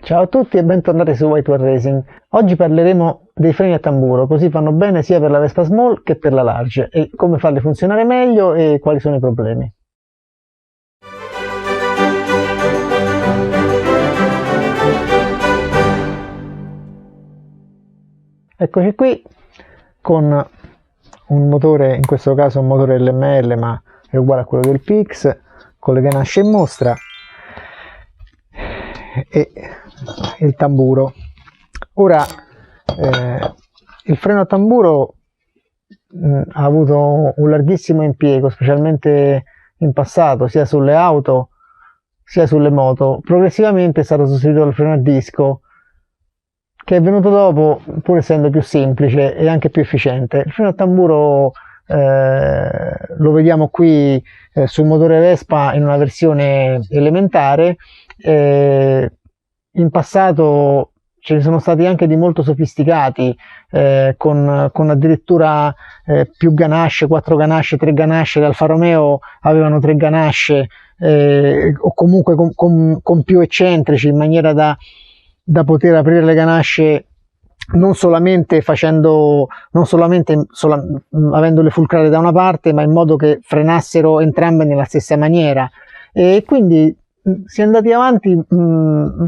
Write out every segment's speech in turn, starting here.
Ciao a tutti e bentornati su Whiteware Racing. Oggi parleremo dei freni a tamburo, così vanno bene sia per la Vespa Small che per la Large, e come farli funzionare meglio e quali sono i problemi. Eccoci qui con un motore, in questo caso un motore LML, ma è uguale a quello del PX, con le ganasce in mostra e il tamburo. Ora il freno a tamburo ha avuto un larghissimo impiego, specialmente in passato, sia sulle auto sia sulle moto. Progressivamente è stato sostituito dal freno a disco, che è venuto dopo, pur essendo più semplice e anche più efficiente. Il freno a tamburo lo vediamo qui sul motore Vespa in una versione elementare. In passato ce ne sono stati anche di molto sofisticati, con addirittura più ganasce, 4 ganasce, 3 ganasce. Le Alfa Romeo avevano 3 ganasce, o comunque con più eccentrici, in maniera da poter aprire le ganasce non solamente avendole fulcrate da una parte, ma in modo che frenassero entrambe nella stessa maniera. E quindi si è andati avanti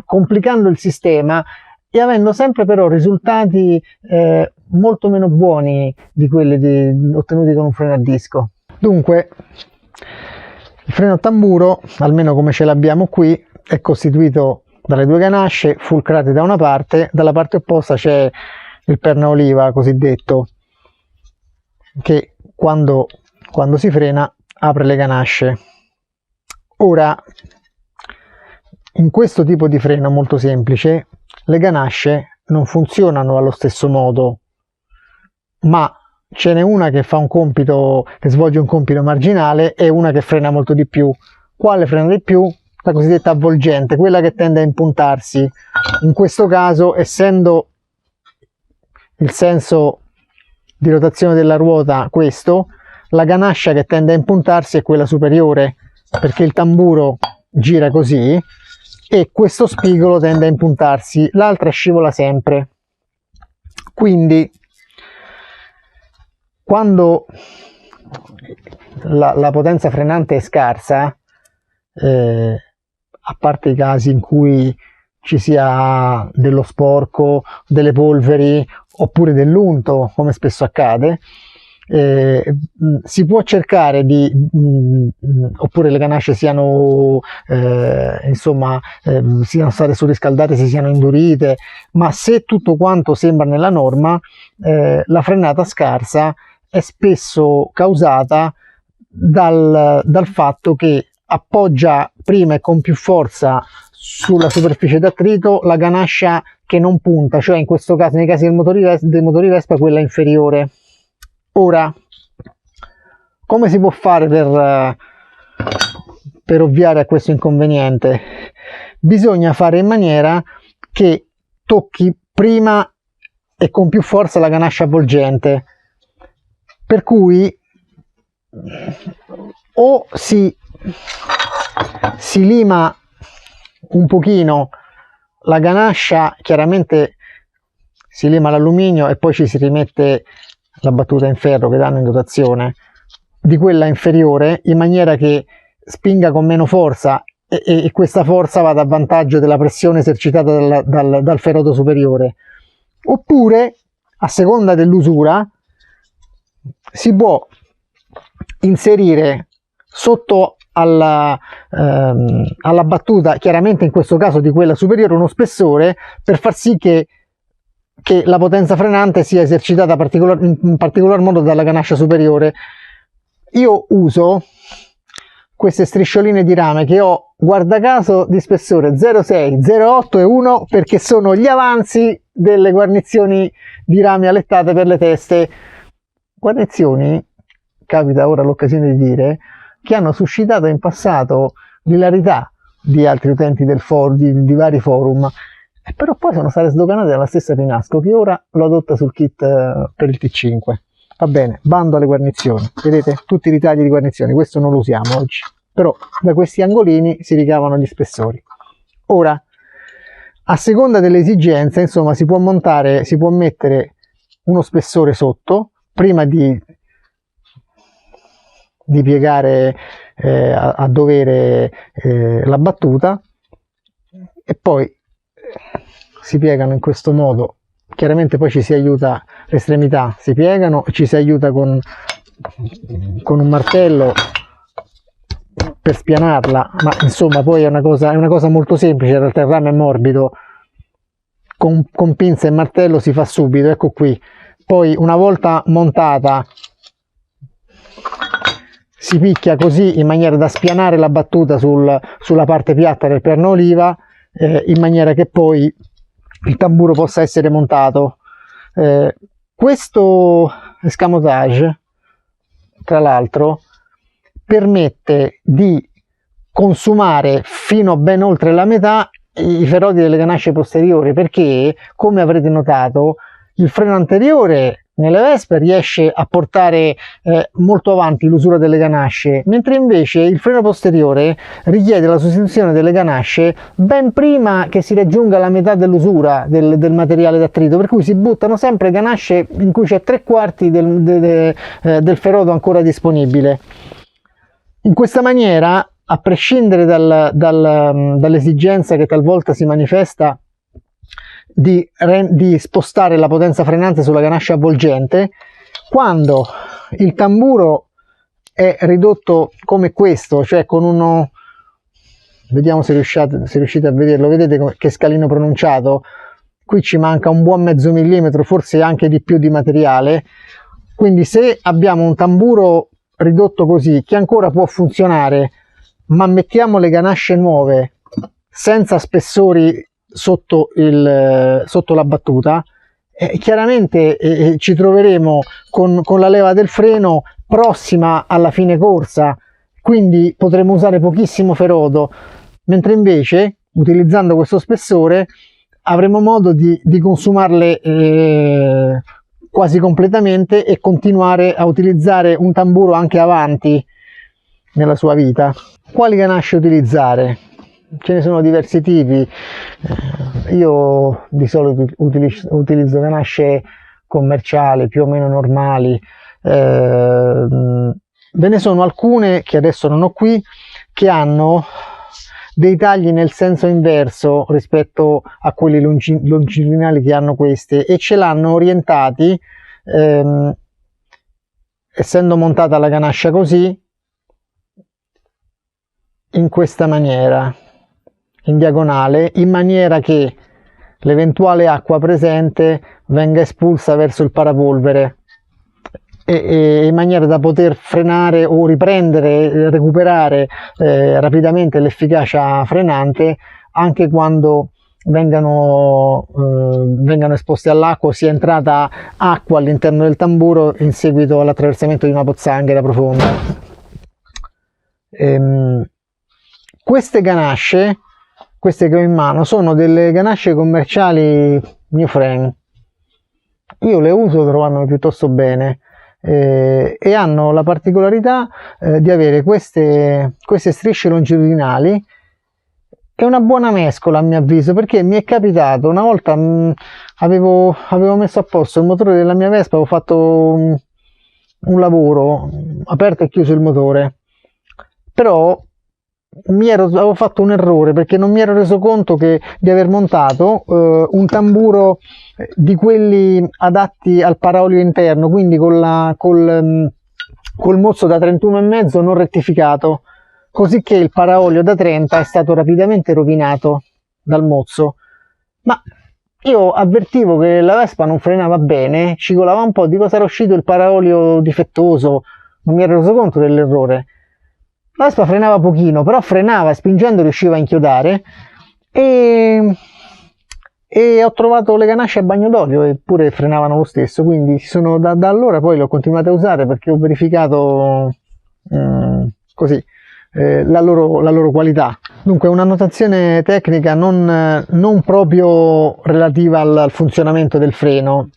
complicando il sistema e avendo sempre però risultati molto meno buoni di quelli ottenuti con un freno a disco. Dunque, il freno a tamburo, almeno come ce l'abbiamo qui, è costituito dalle 2 ganasce fulcrate da una parte. Dalla parte opposta c'è il perno a oliva cosiddetto, che quando si frena apre le ganasce. Ora, in questo tipo di freno molto semplice le ganasce non funzionano allo stesso modo, ma ce n'è una che fa un compito, che svolge un compito marginale, e una che frena molto di più. Quale frena di più? La cosiddetta avvolgente, quella che tende a impuntarsi. In questo caso, essendo il senso di rotazione della ruota questo, la ganascia che tende a impuntarsi è quella superiore, perché il tamburo gira così e questo spigolo tende a impuntarsi, l'altra scivola sempre. Quindi quando la potenza frenante è scarsa, a parte i casi in cui ci sia dello sporco, delle polveri oppure dell'unto, come spesso accade, si può cercare di oppure le ganasce siano siano state surriscaldate, si siano indurite, ma se tutto quanto sembra nella norma, la frenata scarsa è spesso causata dal fatto che appoggia prima e con più forza sulla superficie d'attrito la ganascia che non punta, cioè in questo caso, nei casi dei motori Vespa, quella inferiore. Ora, come si può fare per ovviare a questo inconveniente? Bisogna fare in maniera che tocchi prima e con più forza la ganascia avvolgente, per cui o si lima un pochino la ganascia, chiaramente si lima l'alluminio e poi ci si rimette la battuta in ferro che danno in dotazione di quella inferiore, in maniera che spinga con meno forza e questa forza vada a vantaggio della pressione esercitata dal ferodo superiore. Oppure, a seconda dell'usura, si può inserire sotto alla battuta, chiaramente in questo caso di quella superiore, uno spessore per far sì che la potenza frenante sia esercitata in particolar modo dalla ganascia superiore. Io uso queste striscioline di rame che ho, guarda caso, di spessore 0,6, 0,8 e 1, perché sono gli avanzi delle guarnizioni di rame alettate per le teste. Guarnizioni, capita ora l'occasione di dire, che hanno suscitato in passato l'ilarità di altri utenti di vari forum, però poi sono state sdoganate dalla stessa Pinasco, che ora lo adotta sul kit per il T5. Va bene, bando alle guarnizioni, vedete tutti i ritagli di guarnizioni, questo non lo usiamo oggi, però da questi angolini si ricavano gli spessori. Ora, a seconda delle esigenze, insomma, si può mettere uno spessore sotto prima di piegare a dovere la battuta, e poi si piegano in questo modo. Chiaramente poi ci si aiuta, le estremità si piegano, ci si aiuta con un martello per spianarla, ma insomma poi è una cosa molto semplice, in realtà il rame è morbido, con pinza e martello si fa subito, ecco qui. Poi una volta montata si picchia così in maniera da spianare la battuta sulla parte piatta del perno oliva, in maniera che poi il tamburo possa essere montato. Questo escamotage, tra l'altro, permette di consumare fino a ben oltre la metà i feroti delle ganasce posteriori, perché, come avrete notato, il freno anteriore nelle Vespe riesce a portare molto avanti l'usura delle ganasce, mentre invece il freno posteriore richiede la sostituzione delle ganasce ben prima che si raggiunga la metà dell'usura del materiale d'attrito, per cui si buttano sempre ganasce in cui c'è 3/4 del feroto ancora disponibile. In questa maniera, a prescindere dall'esigenza che talvolta si manifesta di spostare la potenza frenante sulla ganascia avvolgente, quando il tamburo è ridotto come questo, cioè con uno, vediamo se riuscite a vederlo, vedete che scalino pronunciato, qui ci manca un buon mezzo millimetro, forse anche di più di materiale, quindi se abbiamo un tamburo ridotto così, che ancora può funzionare, ma mettiamo le ganasce nuove senza spessori sotto la battuta, chiaramente ci troveremo con la leva del freno prossima alla fine corsa, quindi potremo usare pochissimo ferodo, mentre invece utilizzando questo spessore avremo modo di consumarle quasi completamente e continuare a utilizzare un tamburo anche avanti nella sua vita. Quali ganasce utilizzare? Ce ne sono diversi tipi. Io di solito utilizzo ganasce commerciali più o meno normali. Ve ne sono alcune che adesso non ho qui, che hanno dei tagli nel senso inverso rispetto a quelli longitudinali che hanno queste, e ce l'hanno orientati, essendo montata la ganascia così, in questa maniera, in diagonale, in maniera che l'eventuale acqua presente venga espulsa verso il parapolvere, e in maniera da poter frenare o recuperare rapidamente l'efficacia frenante anche quando vengano esposti all'acqua o sia entrata acqua all'interno del tamburo in seguito all'attraversamento di una pozzanghera profonda. Queste ganasce, queste che ho in mano, sono delle ganasce commerciali New Frame. Io le uso trovandomi piuttosto bene, e hanno la particolarità di avere queste strisce longitudinali. È una buona mescola a mio avviso, perché mi è capitato una volta, avevo messo a posto il motore della mia Vespa, avevo fatto un lavoro, aperto e chiuso il motore, però avevo fatto un errore, perché non mi ero reso conto di aver montato un tamburo di quelli adatti al paraolio interno, quindi col mozzo da 31,5 non rettificato, così che il paraolio da 30 è stato rapidamente rovinato dal mozzo. Ma io avvertivo che la Vespa non frenava bene, cigolava un po', di cosa era uscito il paraolio difettoso, non mi ero reso conto dell'errore. La Vespa frenava pochino, però frenava, spingendo riusciva a inchiodare, e ho trovato le ganasce a bagno d'olio, eppure frenavano lo stesso, quindi da allora poi le ho continuate a usare, perché ho verificato così la loro qualità. Dunque, una notazione tecnica non proprio relativa al funzionamento del freno,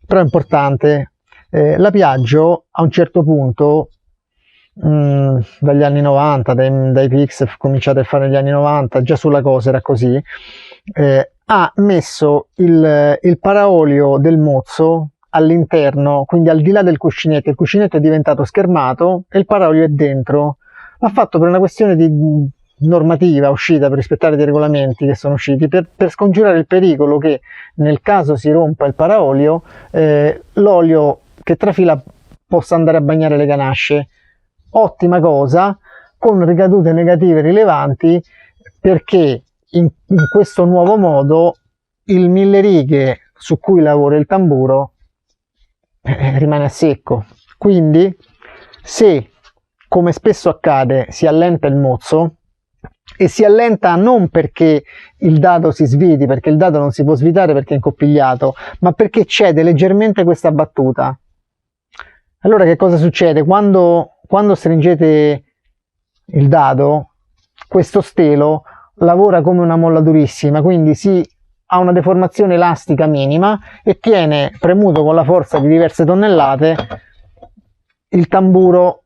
però importante. La Piaggio a un certo punto, dagli anni 90, dai PX cominciate a fare negli anni 90, già sulla cosa era così, ha messo il paraolio del mozzo all'interno, quindi al di là del cuscinetto. Il cuscinetto è diventato schermato e il paraolio è dentro. L'ha fatto per una questione di normativa uscita, per rispettare dei regolamenti che sono usciti, per scongiurare il pericolo che nel caso si rompa il paraolio, l'olio che trafila possa andare a bagnare le ganasce. Ottima cosa, con ricadute negative rilevanti, perché in questo nuovo modo il 1000 righe su cui lavora il tamburo rimane a secco. Quindi, se, come spesso accade, si allenta il mozzo, e si allenta non perché il dado si sviti, perché il dado non si può svitare perché è incoppigliato, ma perché cede leggermente questa battuta. Allora che cosa succede? Quando stringete il dado, questo stelo lavora come una molla durissima, quindi ha una deformazione elastica minima e tiene premuto con la forza di diverse tonnellate il tamburo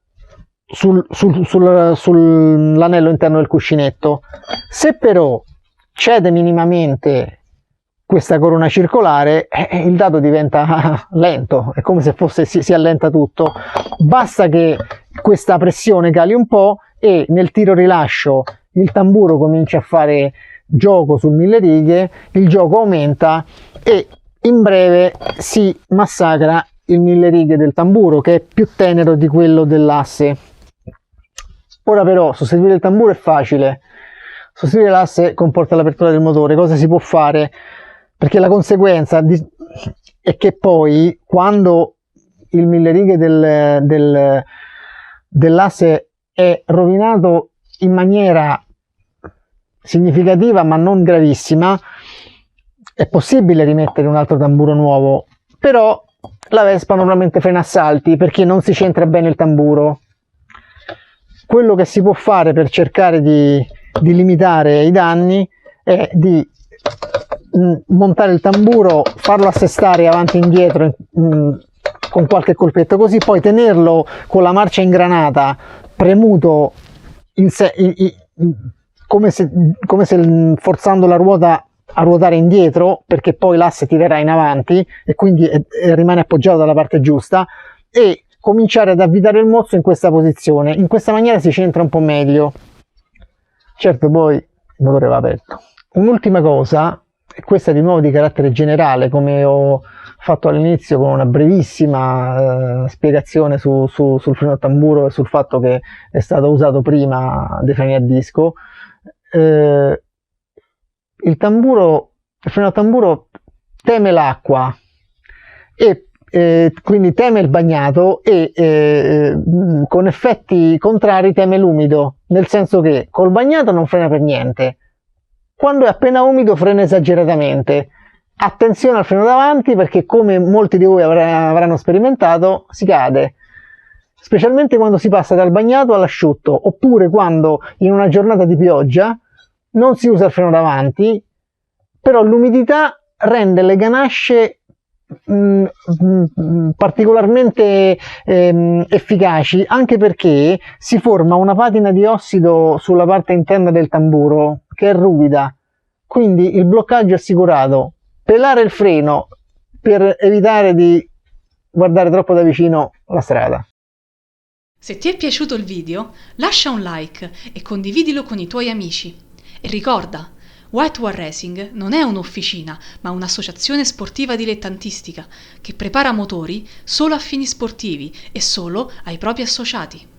sull'anello interno del cuscinetto. Se però cede minimamente questa corona circolare, il dado diventa lento, è come se si allenta tutto. Basta che questa pressione cali un po' e nel tiro rilascio il tamburo comincia a fare gioco sul 1000 righe, il gioco aumenta e in breve si massacra il 1000 righe del tamburo, che è più tenero di quello dell'asse. Ora però sostituire il tamburo è facile, sostituire l'asse comporta l'apertura del motore. Cosa si può fare? Perché la conseguenza è che poi quando il 1000 righe dell'asse è rovinato in maniera significativa ma non gravissima, è possibile rimettere un altro tamburo nuovo, però la Vespa normalmente frena a salti perché non si centra bene il tamburo. Quello che si può fare per cercare di limitare i danni è di montare il tamburo, farlo assestare avanti e indietro con qualche colpetto, così poi tenerlo con la marcia ingranata premuto come se forzando la ruota a ruotare indietro, perché poi l'asse tirerà in avanti e quindi rimane appoggiato dalla parte giusta, e cominciare ad avvitare il mozzo in questa posizione. In questa maniera si centra un po' meglio. Certo, poi il motore va aperto. Un'ultima cosa, e questa di nuovo di carattere generale, come ho fatto all'inizio con una brevissima spiegazione sul freno a tamburo e sul fatto che è stato usato prima dei freni a disco. Il freno a tamburo teme l'acqua e quindi teme il bagnato e con effetti contrari teme l'umido, nel senso che col bagnato non frena per niente, quando è appena umido frena esageratamente. Attenzione al freno davanti, perché come molti di voi avranno sperimentato, si cade, specialmente quando si passa dal bagnato all'asciutto, oppure quando in una giornata di pioggia non si usa il freno davanti, però l'umidità rende le ganasce particolarmente efficaci, anche perché si forma una patina di ossido sulla parte interna del tamburo che è ruvida, quindi il bloccaggio è assicurato. Pelare il freno per evitare di guardare troppo da vicino la strada. Se ti è piaciuto il video, lascia un like e condividilo con i tuoi amici. E ricorda, White War Racing non è un'officina, ma un'associazione sportiva dilettantistica che prepara motori solo a fini sportivi e solo ai propri associati.